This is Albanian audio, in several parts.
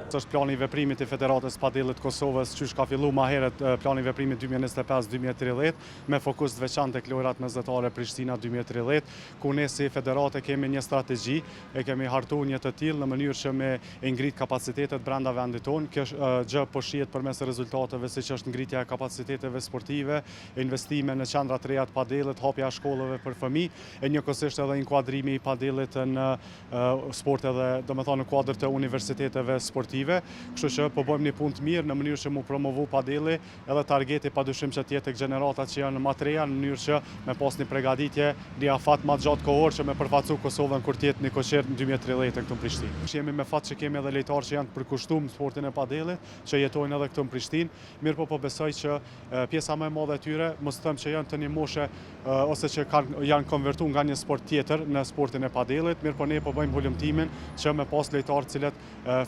Është plani i veprimit i Federatës Padillit Kosovës, që ka filluar më herët plani i veprimit 2025-2030 me fokus të veçantë tek lojrat mesdhetare Prishtina 2030, ku ne si federatë kemi një strategji, e kemi hartuar një të tillë në mënyrë që me ngrit kapacitetet brenda vendit tonë. Kjo gjë po shihet përmes rezultateve siç është ngritja e kapaciteteve sportive, investime në qendra të reja të padillit, hapja e shkollave për fëmijë, e njëkohësisht edhe inkuadrimi i padillit në sport edhe domethënë në kuadër të universiteteve sportive. Kështu që po bëjmë një punë të mirë në mënyrë që mu promovu padilli, edhe targeti padyshim që të jetë tek gjeneratat që janë më të reja, në mënyrë që me pas një përgatitje një afat më gjatë kohor që me përfaqësu Kosovën kur të jetë një koqer në 2030 këtu në Prishtinë. Jemi me fat që kemi edhe lojtarë që janë të përkushtuar në sportin e padillit, që jetojnë edhe këtu në Prishtinë, mirë po besoj që pjesa më e madhe e tyre, mos them që janë të një moshe ose që janë konvertuar nga një sport tjetër në sportin e padillit, mirë po ne po bëjmë hulumtimin që me pas lojtarë të cilët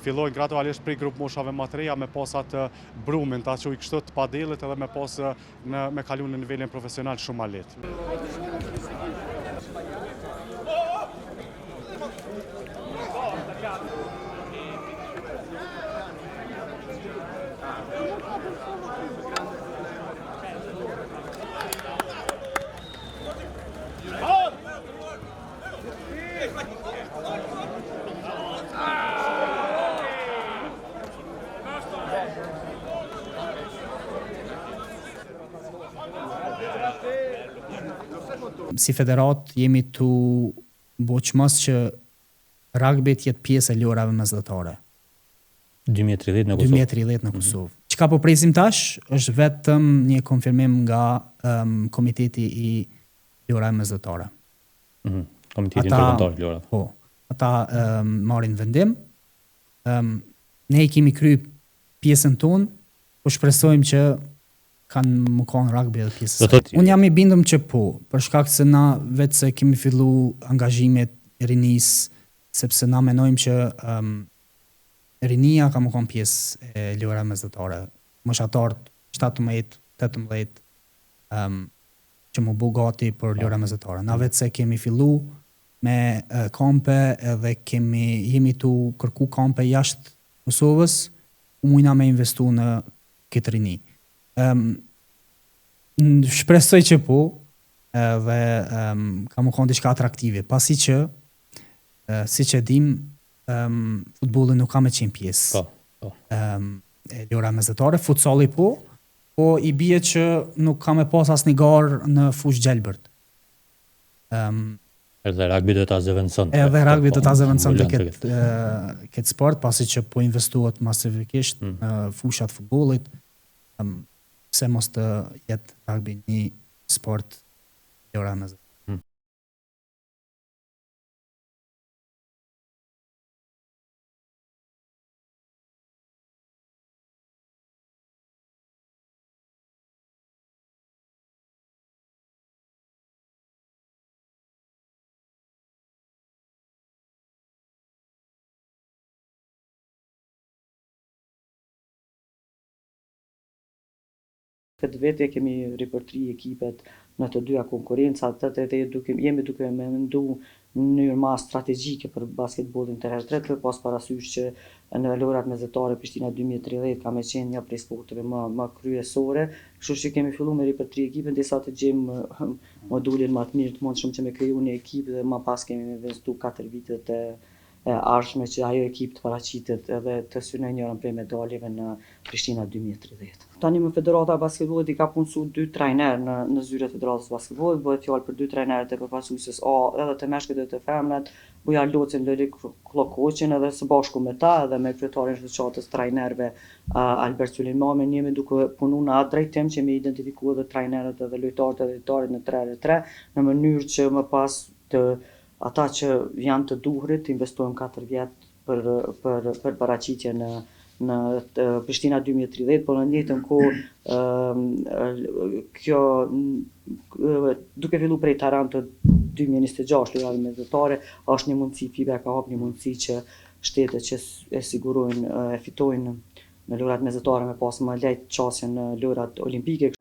fillojnë gradualisht prej grup moshave më të reja me pas atë brumin, ta quaj kështu të padillit edhe me pas me kalu në nivelin profesional shumë ma lehtë. Si federat jemi të boqmos që rugby të jetë pjesë e lojrave mesdhetare. 2030 në Kosovë. 2030 në Kosovë. Çka po presim tash është vetëm një konfirmim nga komiteti i lojrave mesdhetare. Komiteti ndërkombëtar i lojrave. Po. Ata marrin vendim. Ne i kemi kry pjesën tonë, po shpresojmë që kanë më kanë rugby edhe pjesës. Unë jam i bindëm që po, për shkak se na vetë se kemi fillu angazhimet e rinis, sepse na menojmë që rinia ka më kanë pjesë e lojrave mesdhetare. Moshatarët 17, 18 që më bu gati për lojra mesdhetare. Na vetë se kemi fillu me kampe edhe jemi tu kërku kampe jashtë Kosovës, ku mujna me investu në këtë rini. Shpresoj që po, dhe ka më konë diçka atraktive, pasi që, si që dim, futbolli nuk ka me qenë pjesë e lojra mesdhetare, futsali po i bie që nuk ka me pas as një garë në fushë gjelbërt. Edhe rugby do ta zëvendëson. Edhe rugby do ta zëvendëson këtë sport, pasi që po investohet masivikisht në fushat futbollit, pse mos të jetë rugby një sport lojra mesdhetare. Këtë vete kemi ripërtri ekipet në të dyja konkurencat, jemi duke me mendu në mënyrë ma strategjike për basketbolin terrestre, të pas parasysh që në lojrat mesdhetare Prishtina 2030 ka me qenë një prej sporteve më kryesore, kështu që kemi fillu me ripërtri ekipet, disa të gjejmë modulin më të mirë të mundshëm që me kriju një ekip dhe më pas kemi investu 4 vitet e ardhshme që ajo ekip të paraqitet edhe të synojë njërin prej medaljeve në Prishtina 2030. Tani më Federata e Basketbollit i ka punësu 2 trajner në zyre të Federatës Basketbollit, bëhet fjalë për 2 trajnerët e përfaqësuesës A, edhe të meshkujt edhe të femrat, Bujar Locin, Lori Klokoqin, edhe së bashku me ta edhe me kryetarin e shoqatës trajnerëve Albert Sulejmanin, jemi duke punu në atë drejtim që me identifiku edhe trajnerët edhe lojtarët edhe lojtarit në 3x3 në mënyrë që më pas të ata që janë të duhurit, investojmë 4 vjet për paraqitje në Prishtina 2030, por në njëjtën kohë kjo duke fillu prej Tiranë të 2026 lojrave mesdhetare, është një mundësi, FIBA ka hap një mundësi që shtetet që e sigurojnë, e fitojnë në lojrat mesdhetare me pas më lehtë qasjen në lojrat olimpike.